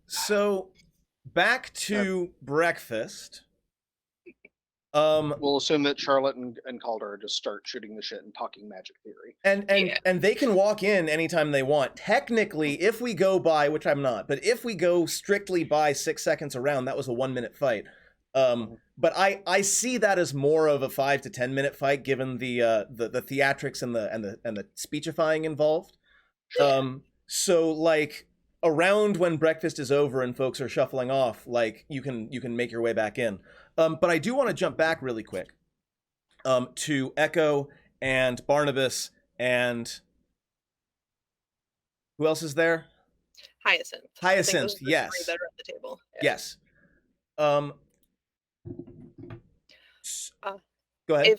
So back to breakfast. We'll assume that Charlotte and Calder just start shooting the shit and talking magic theory. And they can walk in anytime they want. Technically, if we go by, which I'm not, but if we go strictly by 6 seconds around, that was a 1 minute fight. But I see that as more of a 5 to 10 minute fight, given the theatrics and the speechifying involved. So like around when breakfast is over and folks are shuffling off, like you can make your way back in. But I do want to jump back really quick to Echo and Barnabas and who else is there? Hyacinth. Hyacinth, yes. That are at the table. Yeah. Yes. Go ahead.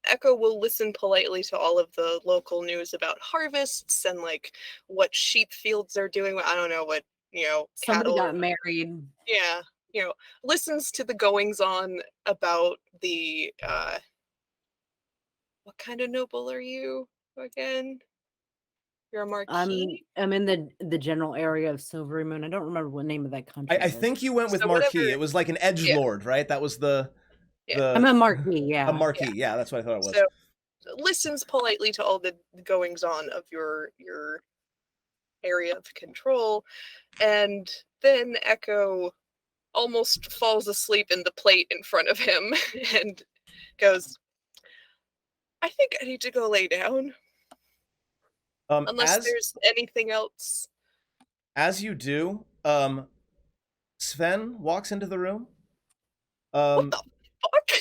Echo will listen politely to all of the local news about harvests and like what sheep fields are doing. I don't know what, somebody cattle got married. Yeah. Listens to the goings on about the what kind of noble are you again? You're a Marquis? I'm in the general area of Silvery Moon. I don't remember what name of that country. I think you went with Marquis. Whatever. It was like an edgelord, right? That was the I'm a Marquis, yeah. A Marquis, yeah, that's what I thought it was. So listens politely to all the goings on of your area of control, and then Echo almost falls asleep in the plate in front of him and goes, I think I need to go lay down. Unless there's anything else. As you do, Sven walks into the room. What the fuck?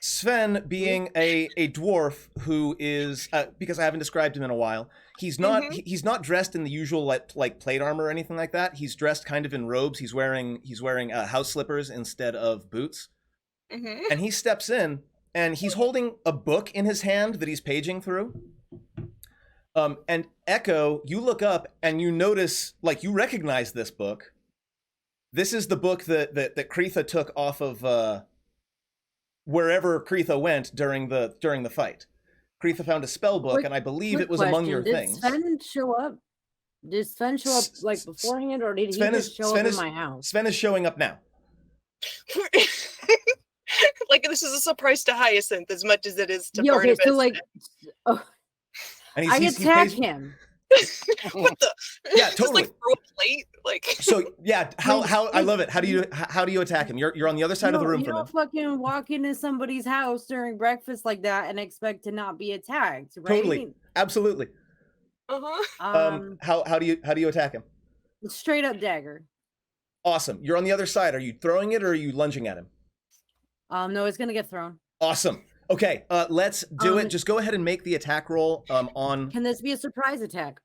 Sven, being a dwarf who is, because I haven't described him in a while, he's not dressed in the usual like plate armor or anything like that. He's dressed kind of in robes. He's wearing house slippers instead of boots. And he steps in, and he's holding a book in his hand that he's paging through. And Echo, you look up and you notice, like, you recognize this book. This is the book that Kreetha took off of wherever Kreetha went during the fight. Kreetha found a spell book, and I believe it was among your things. Did Sven show up? Did Sven show up like beforehand, or did he just show up in my house? Sven is showing up now. Like, this is a surprise to Hyacinth as much as it is to Barnabas. Okay, so like, I attack him. What the? Yeah, totally. Just like throw a plate, like. So yeah, how I love it. How do you attack him? You're on the other side of the room from him. You don't fucking walk into somebody's house during breakfast like that and expect to not be attacked, right? Totally, absolutely. How do you attack him? Straight up dagger. Awesome. You're on the other side. Are you throwing it or are you lunging at him? No, it's gonna get thrown. Awesome. Okay, let's do it. Just go ahead and make the attack roll on... Can this be a surprise attack?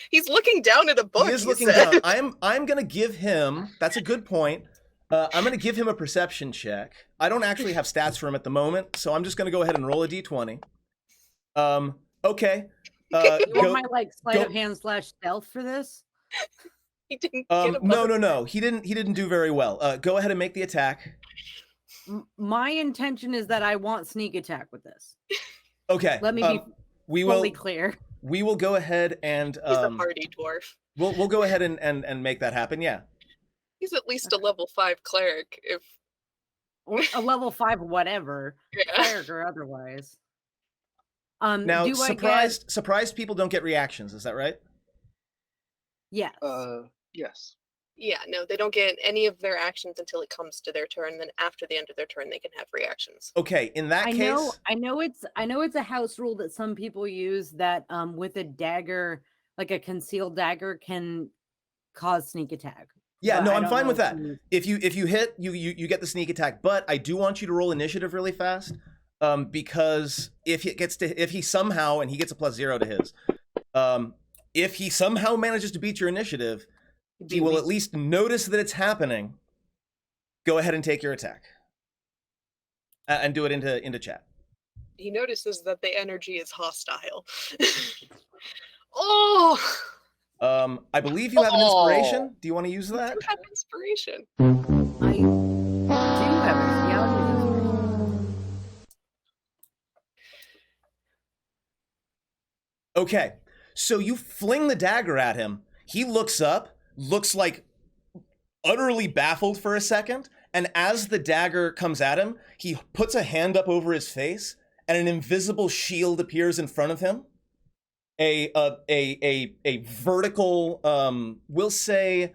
He's looking down at a book. He is looking down. I'm going to give him... That's a good point. I'm going to give him a perception check. I don't actually have stats for him at the moment, so I'm just going to go ahead and roll a d20. Okay. You want my, like, sleight of hand / stealth for this? He didn't get a No. He didn't do very well. Go ahead and make the attack. My intention is that I want sneak attack with this. Okay. Let me be fully clear. We will go ahead and he's a hardy dwarf. We'll go ahead and make that happen, yeah. He's at least a level 5 cleric, or a level 5 whatever. Yeah. Cleric or otherwise. Now surprised people don't get reactions, is that right? Yes. Yes. Yeah, no, they don't get any of their actions until it comes to their turn. Then after the end of their turn, they can have reactions. Okay, in that case, I know it's a house rule that some people use that with a dagger, like a concealed dagger, can cause sneak attack. Yeah, no, I'm fine with that. If you hit, you get the sneak attack. But I do want you to roll initiative really fast, because if he somehow, and he gets a +0 to his, if he somehow manages to beat your initiative, he will at least notice that it's happening. Go ahead and take your attack. And do it into chat. He notices that the energy is hostile. Oh! I believe you have an inspiration. Do you want to use that? I do have inspiration. I do have inspiration. Okay, so you fling the dagger at him. He looks up, looks like utterly baffled for a second, and as the dagger comes at him, he puts a hand up over his face, and an invisible shield appears in front of him. A vertical, we'll say,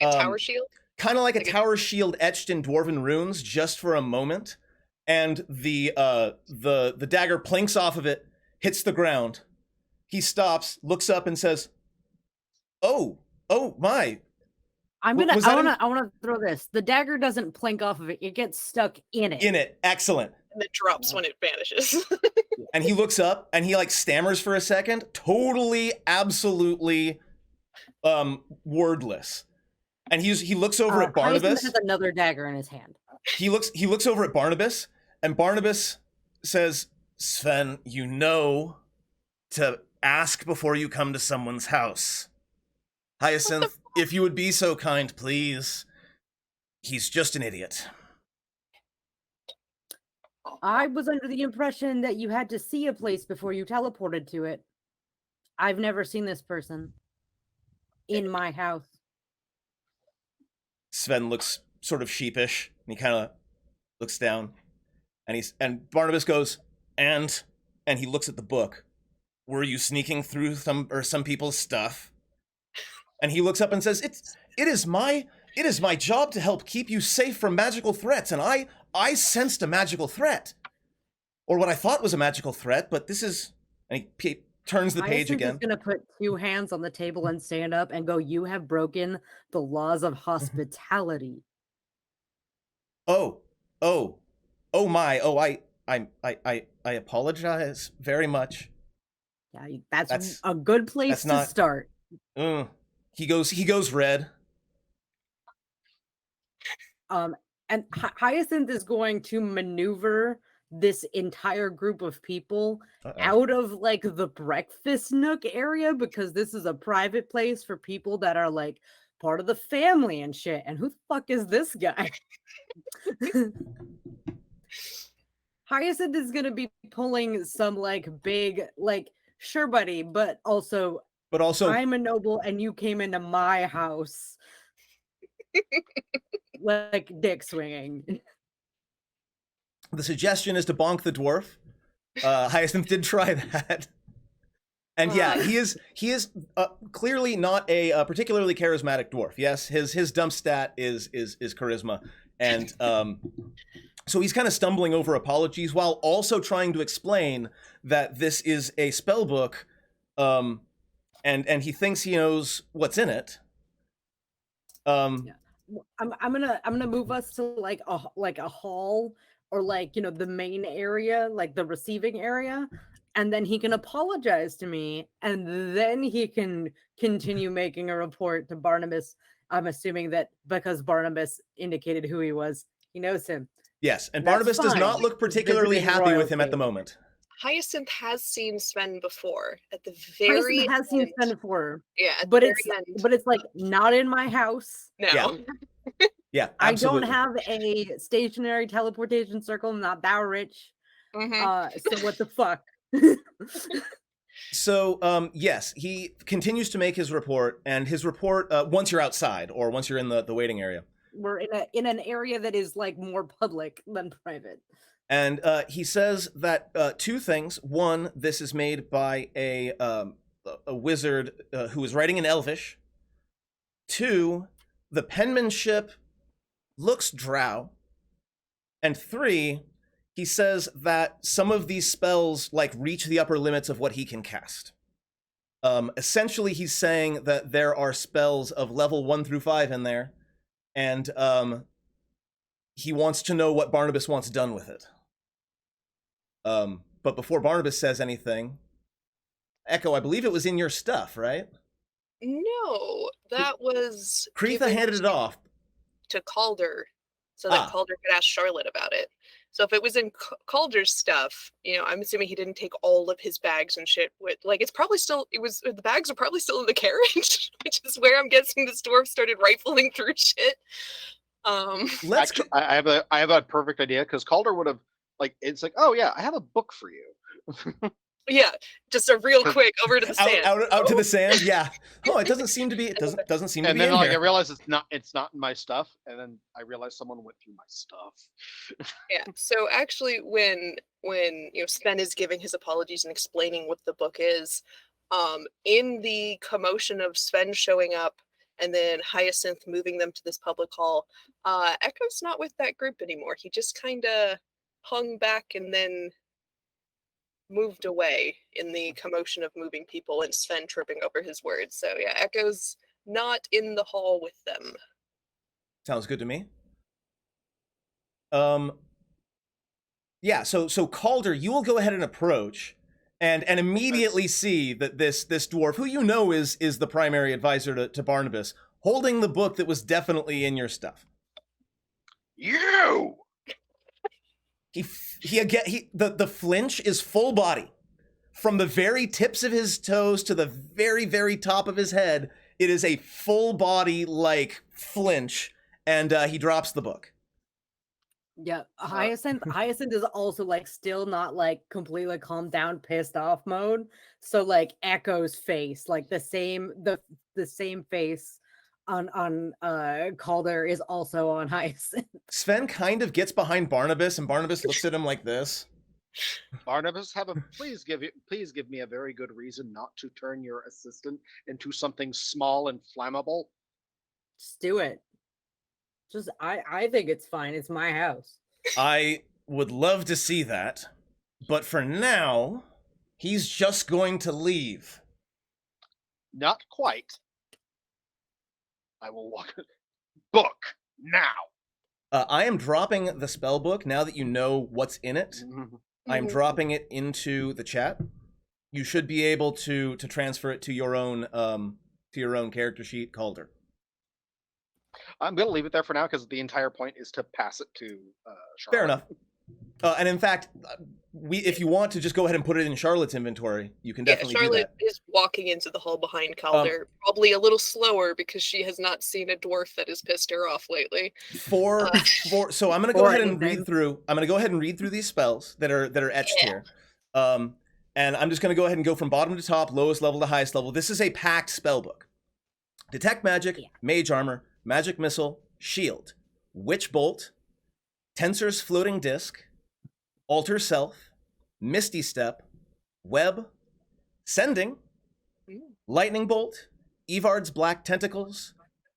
Like a tower shield? kind of like a tower shield etched in dwarven runes, just for a moment, and the dagger plinks off of it, hits the ground. He stops, looks up, and says, "Oh my!" I want to throw this. The dagger doesn't plink off of it; it gets stuck in it. In it, excellent. And it drops when it vanishes. And he looks up, and he like stammers for a second, totally, absolutely, wordless. And he looks over at Barnabas. Hyacinth has another dagger in his hand. He looks over at Barnabas, and Barnabas says, "Sven, you know to ask before you come to someone's house. Hyacinth, if you would be so kind, please. He's just an idiot." I was under the impression that you had to see a place before you teleported to it. I've never seen this person in my house. Sven looks sort of sheepish, and he kind of looks down, and Barnabas goes, and he looks at the book. "Were you sneaking through some people's stuff?" And he looks up and says, It is my job to help keep you safe from magical threats, and I sensed a magical threat. Or what I thought was a magical threat, but this is..." And he turns the page again. He's going to put two hands on the table and stand up and go, "You have broken the laws of hospitality." Oh my, I apologize very much. Yeah, that's a good place to start. He goes red. And Hyacinth is going to maneuver this entire group of people out of like the breakfast nook area, because this is a private place for people that are like part of the family and shit. And who the fuck is this guy? Hyacinth is going to be pulling some like big, like, "Sure, buddy, but also I'm a noble and you came into my house." Like dick swinging. The suggestion is to bonk the dwarf. Hyacinth did try that. And yeah, he is clearly not a particularly charismatic dwarf. Yes, his dump stat is charisma. And so he's kind of stumbling over apologies while also trying to explain that this is a spell book, and he thinks he knows what's in it. I'm gonna move us to like a hall, or like, the main area, like the receiving area, and then he can apologize to me, and then he can continue making a report to Barnabas. I'm assuming that because Barnabas indicated who he was, he knows him. Yes, and Barnabas does not look particularly happy with him at the moment. Hyacinth has seen Sven before at the very Hyacinth has seen Sven before. Yeah, but it's like not in my house. No. Yeah, absolutely. I don't have a stationary teleportation circle. I'm not that rich. So what the fuck? So, yes, he continues to make his report, and his report, once you're outside, or once you're in the waiting area. We're in an area that is like more public than private. And he says that two things. One, this is made by a wizard who is writing in Elvish. Two, the penmanship looks drow. And three, he says that some of these spells like reach the upper limits of what he can cast. Essentially, he's saying that there are spells of level 1 through 5 in there, and he wants to know what Barnabas wants done with it. But before Barnabas says anything, Echo, I believe it was in your stuff, right? No, that was... Kreitha handed it off to Calder, so that Calder could ask Charlotte about it. So if it was in Calder's stuff, I'm assuming he didn't take all of his bags and shit with, like, the bags are probably still in the carriage, which is where I'm guessing this dwarf started rifling through shit. Actually, I have a perfect idea, because Calder would have, like, it's like, "Oh yeah, I have a book for you." Yeah, just a real quick over to the sand. Out to the sand. Yeah. Oh, it doesn't seem to be. It doesn't seem to And be then in like here. I realize it's not in my stuff, and then I realize someone went through my stuff. Yeah. So actually, when Sven is giving his apologies and explaining what the book is, in the commotion of Sven showing up and then Hyacinth moving them to this public hall, Echo's not with that group anymore. He just kind of hung back and then moved away in the commotion of moving people and Sven tripping over his words. So yeah, Echo's not in the hall with them. Sounds good to me. Yeah, so Calder, you will go ahead and approach and immediately see that this dwarf, who you know is the primary advisor to Barnabas, holding the book that was definitely in your stuff. You! The flinch is full body. From the very tips of his toes to the very, very top of his head, it is a full body, like, flinch, and he drops the book. Yeah, Hyacinth is also like still not like completely calmed down, pissed off mode. So like Echo's face, like the same face on Calder is also on Hyacinth. Sven kind of gets behind Barnabas, and Barnabas looks at him like this. Barnabas, please give me a very good reason not to turn your assistant into something small and flammable. Just do it. Just I think it's fine. It's my house. I would love to see that, but for now, he's just going to leave. Not quite. I will walk. Book now. I am dropping the spell book now that you know what's in it. I'm dropping it into the chat. You should be able to transfer it to your own character sheet, Calder. I'm going to leave it there for now because the entire point is to pass it to Charlotte. Fair enough. And in fact, if you want to just go ahead and put it in Charlotte's inventory, you can definitely Charlotte do that. is walking into the hall behind Calder, probably a little slower because she has not seen a dwarf that has pissed her off lately. So I'm going to go ahead and read through. I'm going to go ahead and read through these spells that are etched here. And I'm just going to go ahead and go from bottom to top, lowest level to highest level. This is a packed spell book. Detect magic, mage armor, magic missile, shield, witch bolt, tensor's floating disc, alter self, misty step, web, sending, lightning bolt, Evard's black tentacles,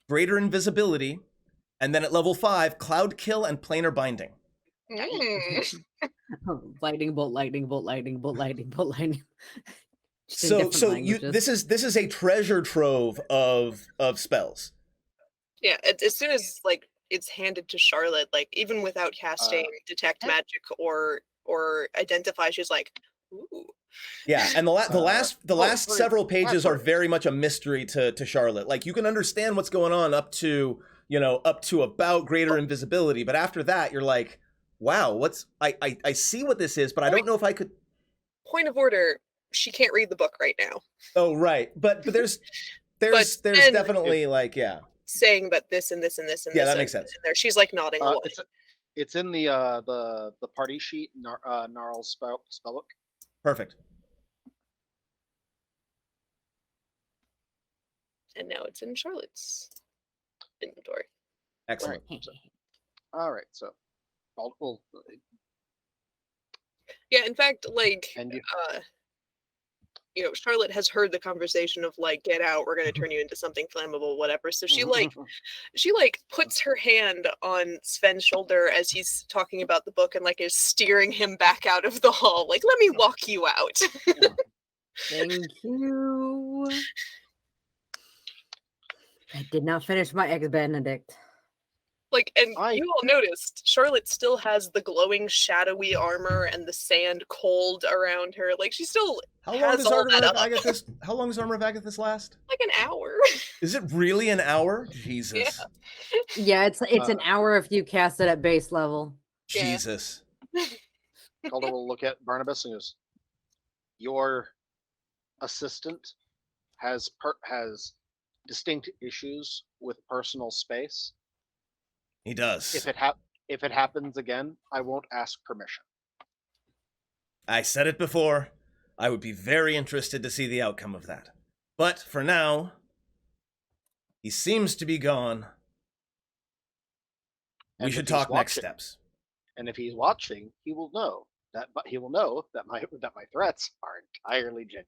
greater invisibility, and then at level 5, cloud kill and planar binding. Lightning bolt, lightning bolt, lightning bolt, lightning bolt, lightning. So this is a treasure trove of spells. Yeah, as soon as like it's handed to Charlotte, like even without casting detect magic or identify, she's like, ooh. Yeah, and the last several pages are very much a mystery to Charlotte. Like you can understand what's going on up to about greater invisibility, but after that you're like, wow, I see what this is, but I don't know if I could. Point of order, she can't read the book right now. Oh right, but there's definitely like saying that this and this and this and yeah, this that makes sense. There, she's like nodding away. It's in the party sheet, Gnarl's spellbook. Perfect. And now it's in Charlotte's inventory. Excellent. All right, so we'll yeah, in fact, like Charlotte has heard the conversation of like, get out, we're going to turn you into something flammable, whatever. So she puts her hand on Sven's shoulder as he's talking about the book and like is steering him back out of the hall. Like, let me walk you out. Thank you. I did not finish my Eggs Benedict. Like, and you all noticed, Charlotte still has the glowing, shadowy armor and the sand cold around her. Like, she still has all that up. How long does Armor of Agathis last? Like an hour. Is it really an hour? Jesus. Yeah, it's an hour if you cast it at base level. Jesus. Calder will look at Barnabas and goes, your assistant has distinct issues with personal space. He does. If it happens again, I won't ask permission. I said it before. I would be very interested to see the outcome of that. But for now, he seems to be gone. We should talk next steps. And if he's watching, he will know that my threats are entirely genuine.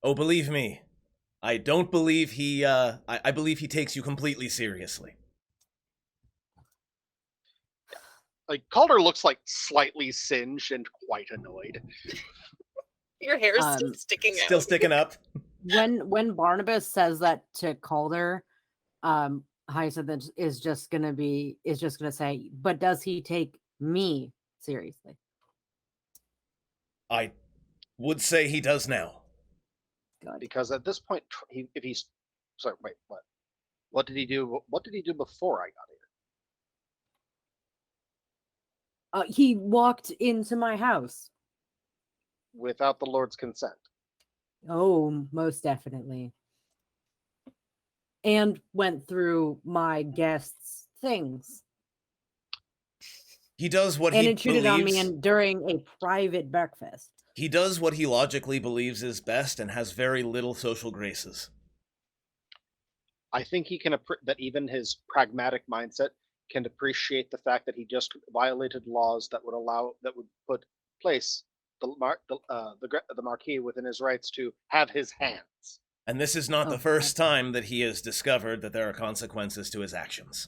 Oh, believe me, I don't believe he. I believe he takes you completely seriously. Like, Calder looks like slightly singed and quite annoyed. Your hair's still sticking out. Still sticking up. When Barnabas says that to Calder, Hyacinth is just gonna say, but does he take me seriously? I would say he does now. Good. Because at this point, if he's sorry, wait, what? What did he do? What did he do before I got here? He walked into my house. Without the Lord's consent. Oh, most definitely. And went through my guests' things. He does what he believes. And intruded on me during a private breakfast. He does what he logically believes is best and has very little social graces. I think he can that even his pragmatic mindset can appreciate the fact that he just violated laws that would put place the Marquis within his rights to have his hands. And this is not the first time that he has discovered that there are consequences to his actions.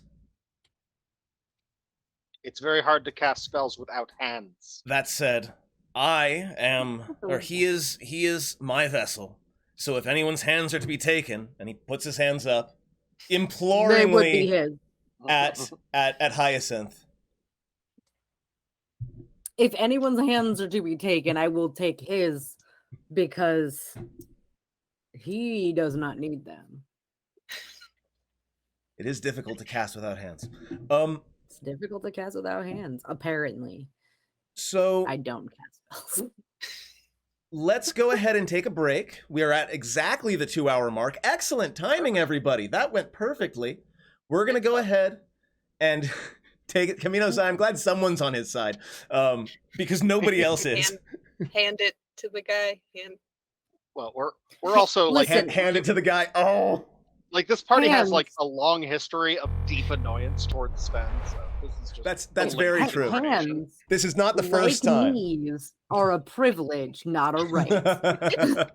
It's very hard to cast spells without hands. That said, he is my vessel. So if anyone's hands are to be taken, and he puts his hands up, imploringly they would be his. at Hyacinth. If anyone's hands are to be taken, I will take his, because he does not need them. It is difficult to cast without hands. It's difficult to cast without hands, apparently. So I don't cast spells. Let's go ahead and take a break. We are at exactly the 2-hour mark. Excellent timing, everybody. That went perfectly. We're going to go ahead and take it. Camino's, I'm glad someone's on his side, because nobody else is. Hand it to the guy. Well, we're also like hand it to the guy. Oh, like this party has like a long history of deep annoyance towards Sven. So this is just that's very true. Hands, this is not the first time. Knees are a privilege, not a right.